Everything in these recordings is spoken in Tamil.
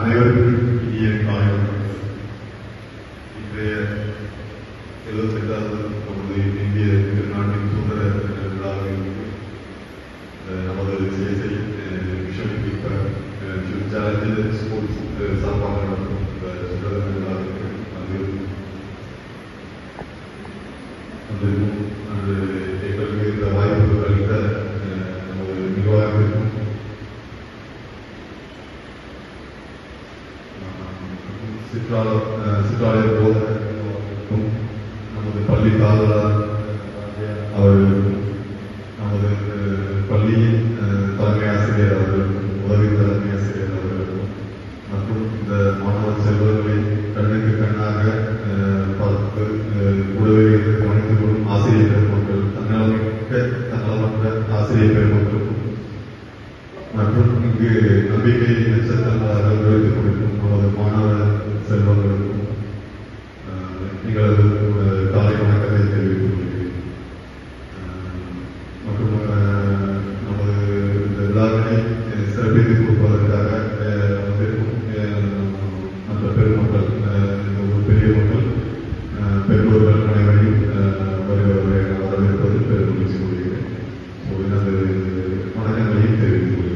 அனைவருக்கும் இனிய காலை வணக்கம். இன்றைய 78வது நமது இந்திய திருநாட்டின் சுதந்திர தின விழாவில் நமது CSI vision keeper challenger sports சார்பாக நடக்கும் இந்த சுதந்திர தின விழாவிற்கு எங்களுக்கு இந்த வாய்ப்பு அளித்த நமது நிர்வாகத்திற்கும் சிற்றாளர் போதகர்களுக்கும் நமது பள்ளி தாளர் அவர்களுக்கும் நமது பள்ளியின் தலைமை ஆசிரியர் அவர்களுக்கும் உதவி தலைமை ஆசிரியர் அவர்களுக்கும் மற்றும் இந்த மாணவ செல்வர்களை கண்ணுக்கு கண்ணாக பார்த்து கூடவே கவனித்துக் கொள்ளும் ஆசிரியர் பெருமக்கள் தன்னலமற்ற ஆசிரியர் பெருமக்களுக்கும் மற்றும் இங்கு நம்பிக்கை நட்சத்திரங்களாக விவரித்துக் கொடுக்கும் நமது மாணவ செல்வங்களுக்கும் எங்களது காலை வணக்கத்தை தெரிவித்துக் கொள்கிறேன். மற்றும் நமது இந்த விழாவினை சிறப்பித்துக் கொடுப்பதற்காக மற்ற பெருமக்கள் பெரிய மக்கள் பெற்றோர்கள் அனைவரையும் வரவேற்பது பெரும் மகிழ்ச்சி கொள்கிறேன். எனது வணக்கங்களையும் தெரிவித்துக் கொள்கிறேன்.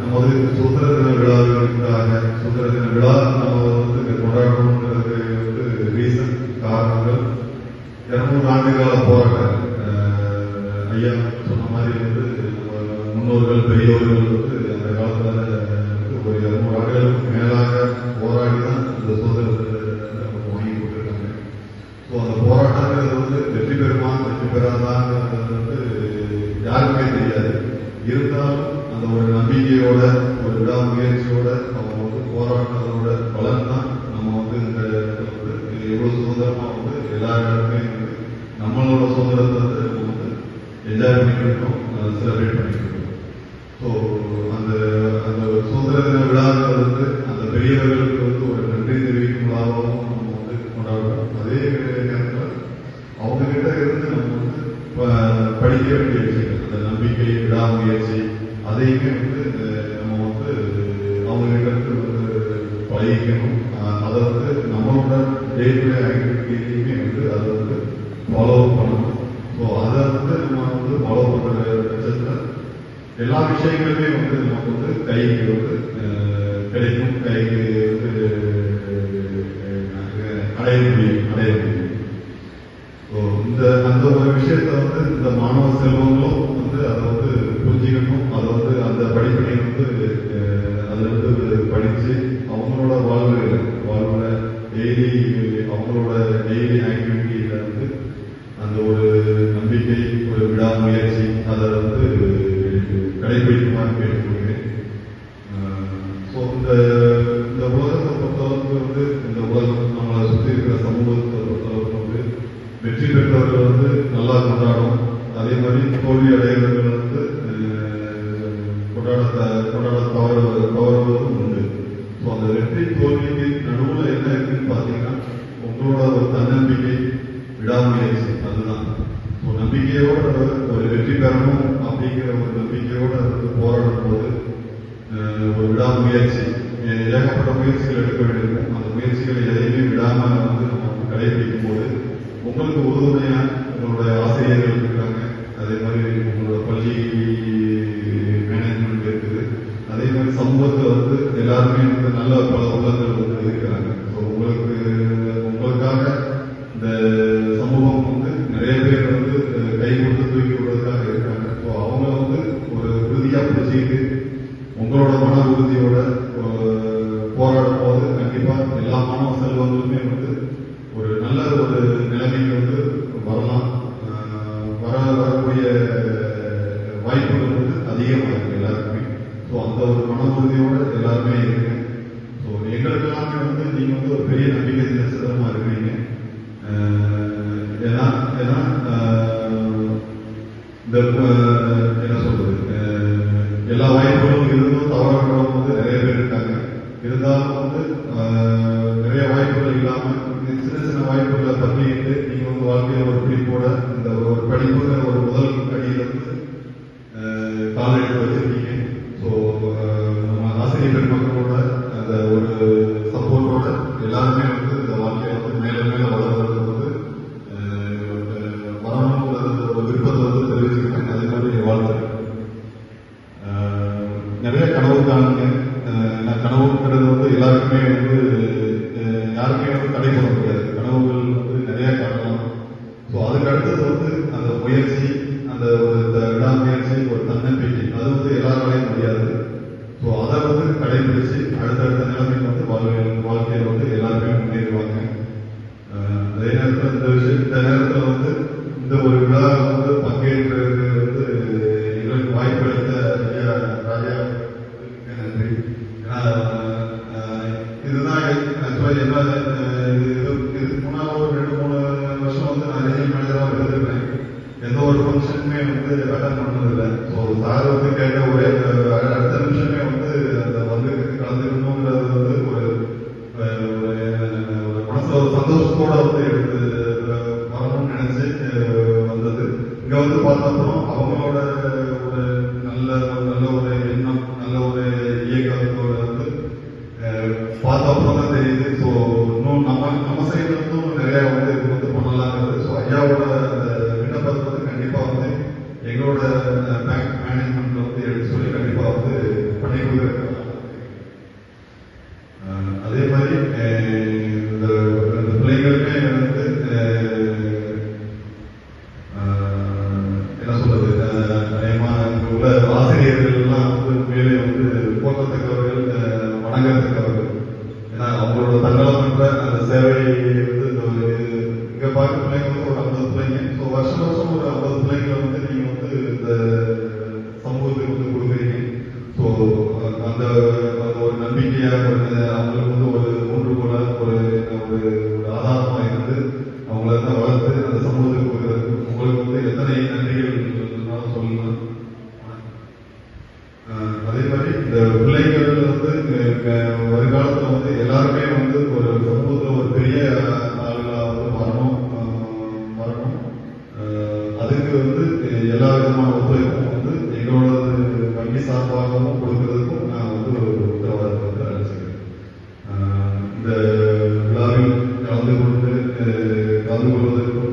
நமது சுதந்திர தின விழாவிற்காக சுதந்திர தின விழா நம்ம கொண்டாடணுங்கிறது ரீசன் காரணங்கள் 200 ஆண்டுகால போராட்டம். ஐயா சொன்ன மாதிரி முன்னோர்கள் பெரியோர்கள் அந்த காலத்துல ஒரு 200 ஆண்டுகளுக்கு மேலாக போராடி தான் இந்த சுதந்திரத்தை வாங்கி கொடுத்துருக்காங்க. ஸோ அந்த போராட்டங்கிறது வெற்றி பெறுமா வெற்றி பெறாதாங்கிறது யாருக்குமே தெரியாது. இருந்தாலும் அந்த ஒரு நம்பிக்கையோட ஒரு விடாமுயற்சியோட நம்ம போராடுறதோட பலன் தான் நம்ம இந்த எவ்வளவு சுதந்திரமா எல்லா இடத்துமே நம்மளோட சுதந்திரத்தை நம்ம என்ஜாய் பண்ணிக்கிட்டோம், செலிப்ரேட் பண்ணிக்கிட்டோம். ஸோ அந்த அந்த சுதந்திர தின விழாங்கிறது அந்த பெரியவர்களுக்கு ஒரு நன்றி தெரிவிக்கும் விழாவாகவும் நம்ம கொண்டாடுறோம். அதே நேரத்தில் அவங்க கிட்ட இருந்து நம்ம படிக்க வேண்டிய விஷயங்கள், அந்த நம்பிக்கை விடாமுயற்சி அதையுமே நம்ம அவங்க கிட்ட பழகிக்கணும். அதை நம்மளோட டே டு டே ஆக்டிவிட்டிலையுமே அதை ஃபாலோ பண்ணணும். ஸோ அதை நம்ம ஃபாலோ பண்ற பட்சத்தில் எல்லா விஷயங்களுமே நமக்கு கைக்கு கிடைக்கும், கைக்கு அடைய முடியும். இந்த அந்த ஒரு விஷயத்த இந்த மாணவ செல்வங்களும் அதை புரிஞ்சுக்கணும். அதை அந்த படிப்பினை அதில் படிச்சு அவங்களோட வாழ்வுல அவங்களோட டெய்லி ஆக்டிவிட்டியில அந்த ஒரு நம்பிக்கை ஒரு விடாமுயற்சி அதை கடைபிடிக்குமாறு கேட்டுக்கொள்கிறேன். ஸோ இந்த உலகத்தை பொறுத்தளவுக்கு இந்த உலகம் நம்மளை சுற்றி இருக்கிற சமூகத்தை பொறுத்தளவுக்கு வெற்றி பெற்றவர்கள் நல்லா கொண்டாடும். அதே மாதிரி தோல்வி அடைகிறவர்கள் கொண்டாட தவறுவதும் உண்டு. ஸோ அந்த வெற்றி தோல்விக்கு நடுவில் என்ன இருக்குன்னு பார்த்தீங்கன்னா உங்களோட ஒரு தன்னம்பிக்கை விடாமுயற்சி அதுதான். ஸோ நம்பிக்கையோட ஒரு வெற்றி பெறணும் அப்படிங்கிற ஒரு நம்பிக்கையோட போராடும் போது ஒரு விடாமுயற்சி ஏகப்பட்ட முயற்சிகள் எடுக்க வேண்டியிருக்கும். அந்த முயற்சிகளை எதையுமே விடாம நம்ம கடைபிடிக்கும் போது உங்களுக்கு உறுதுணையா உங்களுடைய ஆசிரியர்கள் இருக்காங்க, அதே மாதிரி உங்களோட பள்ளி மேனேஜ்மெண்ட் இருக்குது, அதே மாதிரி சமூகத்தில் எல்லாருமே நல்ல பல உள்ளங்கள் இருக்கிறாங்க. ஸோ உங்களுக்காக இந்த சமூகம் நிறைய பேர் கை கொடுத்து தூக்கி விடுறதுக்காக இருக்காங்க. ஸோ அவங்க ஒரு உறுதியா பிடிச்சிக்கிட்டு உங்களோட மன உறுதியோட போராடும் போது கண்டிப்பா எல்லா மாணவ செல்வங்களுமே ஒரு நல்ல ஒரு நிலைமைக்கு வரலாம். வரக்கூடிய வாய்ப்புகள் அதிகமாக இருக்கு எல்லாருக்குமே. ஸோ அந்த ஒரு மன உறுதியோட எல்லாருமே இருக்கு. ஸோ எங்களுக்கு எல்லாமே நீங்க ஒரு பெரிய நம்பிக்கை நட்சத்திரமா இருக்கிறீங்க. ஏன்னா இந்த என்ன சொல்றது, எல்லா வாய்ப்புகளும் இருந்தும் தவறப்படும் நிறைய பேர் இருக்காங்க. இருந்தாலும் நிறைய வாய்ப்புகள் இல்லாம சின்ன சின்ன வாய்ப்புகளை பற்றிட்டு நீங்க வாழ்க்கையில ஒரு பிடிப்போட இந்த ஒரு படிப்புங்கிற ஒரு முதல் அடியிலிருந்து கால் எடுத்து வச்சிருக்கீங்க. ஸோ நம்ம ஆசிரியர் பெருமக்களோட அந்த ஒரு சப்போர்ட்டோட எல்லாருமே வந்து இந்த வாழ்க்கையை வந்து மேல மேல வளர்றது வந்து வரணுங்கிறது ஒரு விருப்பத்தை வந்து தெரிவிச்சுக்கிறேன். அதே மாதிரி வாழ்த்துறேன். நிறைய கனவு காணுங்க. கனவுங்கிறது வந்து எல்லாருக்குமே வந்து யாருமே வந்து தடை பண்ண முடியாது. கனவுகள் வந்து நிறைய காணலாம். ஸோ அதுக்கு அடுத்தது வந்து அந்த முயற்சி, அந்த ஒரு விடாமுயற்சி, ஒரு தன்னம்பிக்கை, அது வந்து எல்லாராலையும் முடியாது. ஸோ அதை வந்து கடைபிடிச்சு அடுத்தடுத்த நிலைமைக்கு வந்து வாழ்க்கையில் வந்து எல்லாருமே முன்னேறுவாங்க. அதே நேரத்தில் இந்த நேரத்தில் வந்து இந்த ஒரு விழா வந்து பங்கேற்கிறது வந்து எங்களுக்கு வாய்ப்பு அளித்த ஐயா ராஜா நன்றி. இதுதான் ஆக்சுவலா இதுக்கு முன்னால் ஒரு 2-3 வருஷம் வந்து நான் ரீஜனல் மேனேஜராக இருந்திருக்கேன். எந்த ஒரு ஃபங்க்ஷனுமே வந்து அட்டன் பண்ணதில்லை. ஸோ சார் வந்து கேட்ட ஒரே அடுத்த நிமிஷமே வந்து அந்த வந்து கலந்துக்கணுங்கிறது வந்து ஒரு மனசுல ஒரு சந்தோஷத்தோட வந்து எடுத்து வரணும்னு நினைச்சு வந்தது. இங்க வந்து பார்த்தப்பறம் அவங்களோட ஒரு நல்ல ஒரு எண்ணம், நல்ல ஒரு இயக்கத்தோட வந்து பார்த்தப்பறம் தான் தெரியுது. ஸோ இன்னும் நம்ம சைட்ல இருந்தும் நிறைய வந்து இது வந்து பண்ணலாங்கிறது. ஸோ ஐயாவோட அந்த விண்ணப்பத்தை வந்து கண்டிப்பா வந்து எங்களோட பேங்க் மேனேஜ்மெண்ட்ல வந்து எடுத்து சொல்லி கண்டிப்பா வந்து பண்ணி கொடுக்குறாங்க. அதே மாதிரி இந்த பிள்ளைங்களுமே வந்து என்ன சொல்றது, உள்ள ஆசிரியர்கள் எல்லாம் வந்து மேலே வந்து போற்றத்தக்கவர்கள், வணங்கத்தக்கவர்கள். ஏன்னா அவங்களோட தங்களம் என்ற அந்த சேவை வந்து இங்க பார்க்க பிள்ளைங்க வந்து ஒரு 50 பிள்ளைங்க. ஸோ வருஷம் ஒரு 50 பிள்ளைங்களை வந்து நீங்க வந்து இந்த சமூகத்துக்கு வந்து கொடுக்குறீங்க. ஸோ அந்த ஒரு நம்பிக்கையா அவங்களுக்கு வந்து ஒரு ஊன்றுகோல ஒரு ஆதாரமா இருந்து அவங்கள வளர்த்து அந்த சமூகத்துக்கு கொடுக்கறது உங்களுக்கு வந்து எத்தனை நன்றிகள் சொல்லலாம். அதே மாதிரி இந்த பிள்ளைகள் வந்து வருங்காலத்தில் வந்து எல்லாருமே வந்து ஒரு சமூகத்தில் ஒரு பெரிய ஆளுகளாக வந்து வரணும். அதுக்கு வந்து எல்லா விதமான ஒத்துழைப்பும் வந்து எங்களோட வங்கி சார்பாகவும் கொடுக்கறதுக்கும் நான் வந்து ஒரு உத்தரவாதத்தை வந்து அளிச்சுக்கிறேன். இந்த விழாவில் கலந்து கொள்வதற்கும்